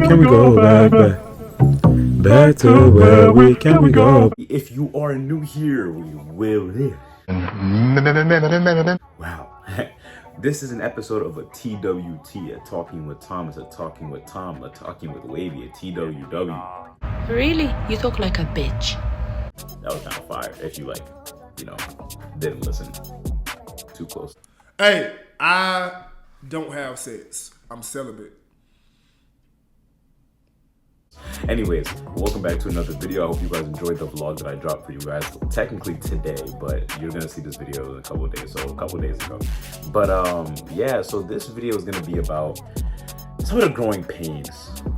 Can we go back to where we can we go? If you are new here, we will live. Wow. This is an episode of a TWT, a Talking with Thomas, a Talking with Tom, a Talking with Wavy, a TWW. Really? You talk like a bitch. That was kind of fire if you didn't listen too close. Hey, I don't have sex. I'm celibate. Anyways, welcome back to another video. I hope you guys enjoyed the vlog that I dropped for you guys. Technically today, but you're gonna see this video in a couple of days, so a couple of days ago. But yeah, so this video is gonna be about some of the growing pains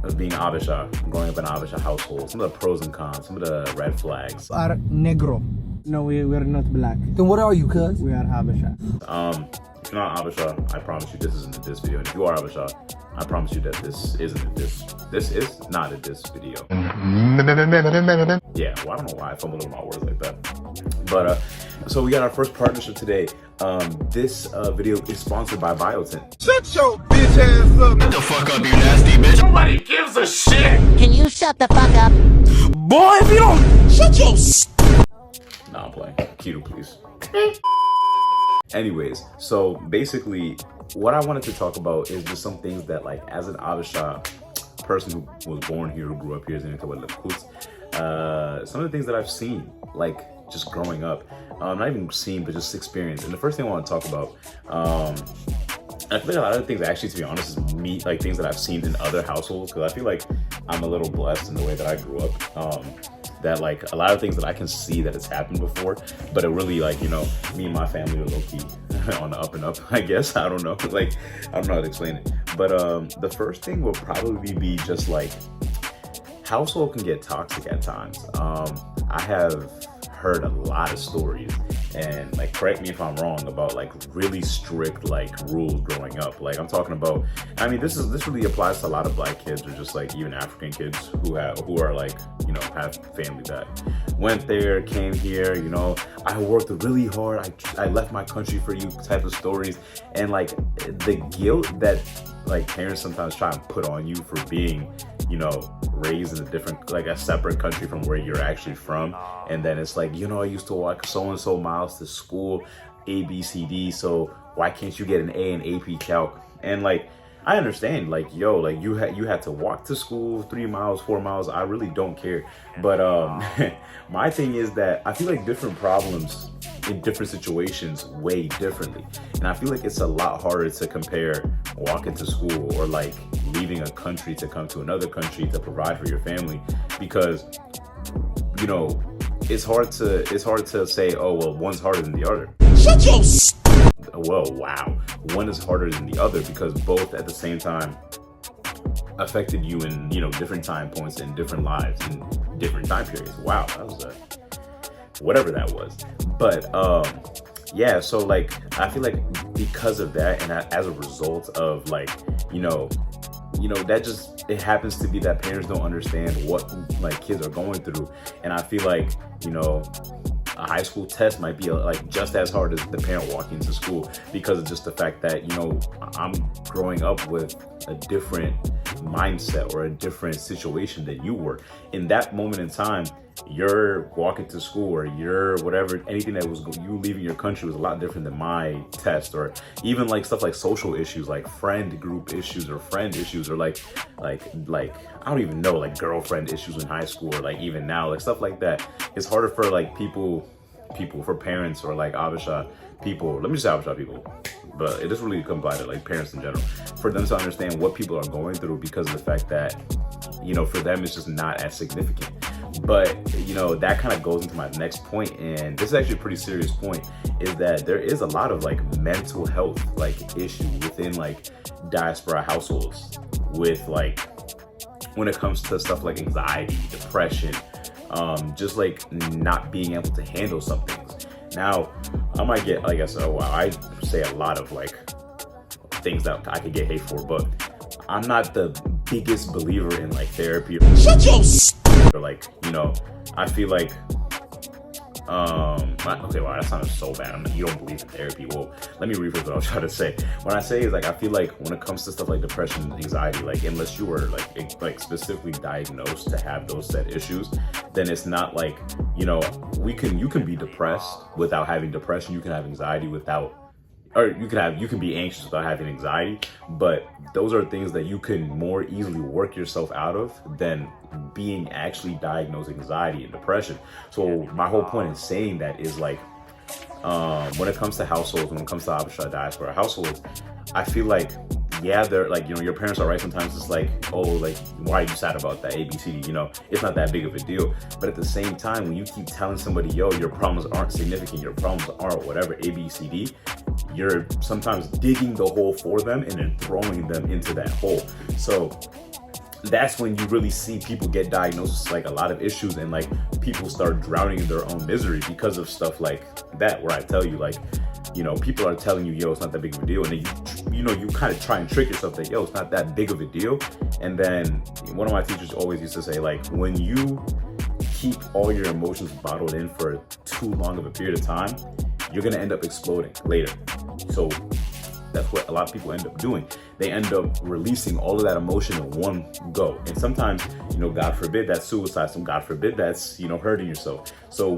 of being Habesha, growing up in an Habesha household, some of the pros and cons, some of the red flags. Are negro. No, we're not black. Then what are you, cuz? We are Habesha. If you're not Habesha, I promise you this isn't a diss video. And if you are Habesha, I promise you that this isn't a diss. This is not a diss video. Yeah, well, I don't know why I fumbled over my words like that. But so we got our first partnership today. This video is sponsored by Biotin. Shut your bitch ass up. Shut the fuck up, you nasty bitch. Nobody gives a shit. Can you shut the fuck up? Boy, if you don't shut your Nah, I'm playing. Keto, please. Anyways, so basically, what I wanted to talk about is just some things that, like, as an Habesha person who was born here, who grew up here, some of the things that I've seen, like, just growing up, not even seen, but just experienced. And the first thing I want to talk about, I feel like a lot of the things, actually, to be honest, is me, like, things that I've seen in other households, because I feel like I'm a little blessed in the way that I grew up. That, like, a lot of things that I can see that it's happened before, but it really, like, you know, me and my family are low-key on the up and up, I guess. I don't know. Like, I don't know how to explain it. But the first thing will probably be just, like, household can get toxic at times. I have heard a lot of stories, and, like, correct me if I'm wrong, about, like, really strict, like, rules growing up. Like, I'm talking about, I mean, this really applies to a lot of black kids, or just, like, even African kids who are, like, you know, have family that went there, came here, you know, I worked really hard, I left my country for you type of stories. And, like, the guilt that, like, parents sometimes try and put on you for being, you know, raised in a different, like, a separate country from where you're actually from. And then it's like, you know, I used to walk so-and-so miles to school, A, B, C, D, so why can't you get an A in AP Calc? And, like, I understand, like, yo, like, you had to walk to school 3 miles, 4 miles, I really don't care. But my thing is that I feel like different problems in different situations weigh differently. And I feel like it's a lot harder to compare walking to school or, like, leaving a country to come to another country to provide for your family, because, you know, it's hard to say, oh, well, one's harder than the other. shut your Well, wow. One is harder than the other because both at the same time affected you in, you know, different time points in different lives in different time periods. Wow, that was whatever that was. But yeah, so, like, I feel like because of that, and as a result of, like, you know, that just, it happens to be that parents don't understand what, like, kids are going through. And I feel like, you know, a high school test might be, like, just as hard as the parent walking to school, because of just the fact that, you know, I'm growing up with a different mindset or a different situation than you were. In that moment in time, you're walking to school, or you're whatever, anything that was you leaving your country was a lot different than my test, or even, like, stuff like social issues, like friend group issues or friend issues, or like I don't even know, like, girlfriend issues in high school, or, like, even now, like, stuff like that. It's harder for, like, people, for parents, or, like, Habesha people, let me just say Habesha people, but it doesn't really apply to, like, parents in general, for them to understand what people are going through, because of the fact that, you know, for them it's just not as significant. But, you know, that kind of goes into my next point, and this is actually a pretty serious point, is that there is a lot of, like, mental health, like, issue within, like, diaspora households, with, like, when it comes to stuff like anxiety, depression, just, like, not being able to handle some things. Now, I might get, like I said, oh wow, I say a lot of, like, things that I could get hate for, but I'm not the biggest believer in, like, therapy. Shut your or, like, you know, I feel like Okay, wow, that sounded so bad. You don't believe in therapy. Well, let me rephrase what I was trying to say. What I say is like, I feel like when it comes to stuff like depression and anxiety, like unless you were like specifically diagnosed to have those set issues, then it's not like, you know, you can be depressed without having depression. You can have anxiety without, or you can be anxious without having anxiety, but those are things that you can more easily work yourself out of than being actually diagnosed with anxiety and depression. So my whole point in saying that is like, when it comes to households, when it comes to Habesha diaspora households, I feel like, yeah, they're like, you know, your parents are right. Sometimes it's like, oh, like, why are you sad about that? ABCD, you know, it's not that big of a deal. But at the same time, when you keep telling somebody, yo, your problems aren't significant, your problems aren't whatever, ABCD, you're sometimes digging the hole for them and then throwing them into that hole. So that's when you really see people get diagnosed with like a lot of issues, and like people start drowning in their own misery because of stuff like that, where I tell you, like, you know, people are telling you, yo, it's not that big of a deal. And then you kind of try and trick yourself that, yo, it's not that big of a deal. And then one of my teachers always used to say, like, when you keep all your emotions bottled in for too long of a period of time, you're going to end up exploding later. So that's what a lot of people end up doing. They end up releasing all of that emotion in one go. And sometimes, you know, God forbid that's suicide. God forbid that's, you know, hurting yourself. So,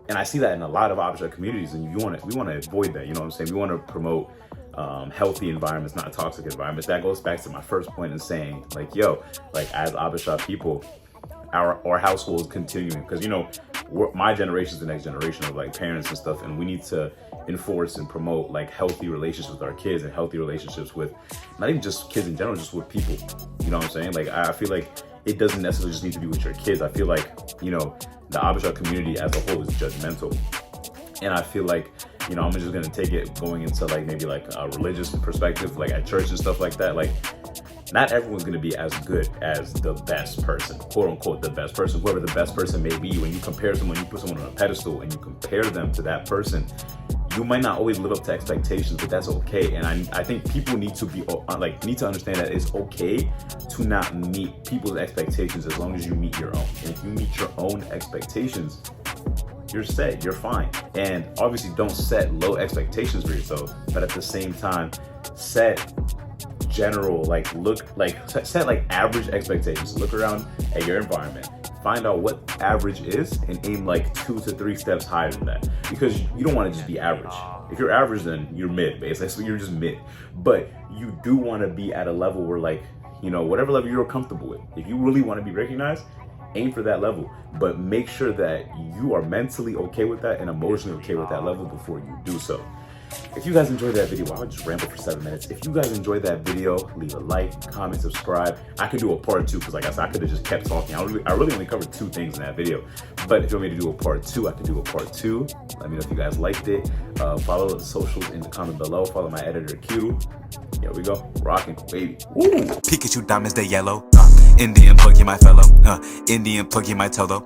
and I see that in a lot of Habesha communities, and we want to avoid that. You know what I'm saying? We want to promote healthy environments, not toxic environments. That goes back to my first point in saying, like, yo, like as Habesha people, our household is continuing, because, you know, my generation is the next generation of like parents and stuff, and we need to enforce and promote like healthy relationships with our kids and healthy relationships with not even just kids in general, just with people. You know what I'm saying? Like, I feel like it doesn't necessarily just need to be with your kids. I feel like, you know, the Habesha community as a whole is judgmental. And I feel like, you know, I'm just gonna take it going into like maybe like a religious perspective, like at church and stuff like that. Like, not everyone's gonna be as good as the best person, quote unquote, the best person, whoever the best person may be. When you compare someone, you put someone on a pedestal and you compare them to that person, you might not always live up to expectations, but that's okay. And I think people need to need to understand that it's okay to not meet people's expectations as long as you meet your own. And if you meet your own expectations, you're set, you're fine. And obviously don't set low expectations for yourself, but at the same time, set general, set like average expectations. Look around at your environment, find out what average is, and aim like 2 to 3 steps higher than that, because you don't want to just be average. If you're average, then you're mid, basically. So you're just mid. But you do want to be at a level where, like, you know, whatever level you're comfortable with. If you really want to be recognized, aim for that level, but make sure that you are mentally okay with that and emotionally okay with that level before you do so. If you guys enjoyed that video, I'll just ramble for 7 minutes. If you guys enjoyed that video, leave a like, comment, subscribe. I could do a part 2, because like I said, I could have just kept talking. I really only covered 2 things in that video. But if you want me to do a part 2, I could do a part 2. Let me know if you guys liked it. Follow the socials in the comment below. Follow my editor, Q. Here we go. Rocking, baby. Woo! Pikachu diamonds, they yellow. Indian plug, you my fellow. Indian plug, you my tello.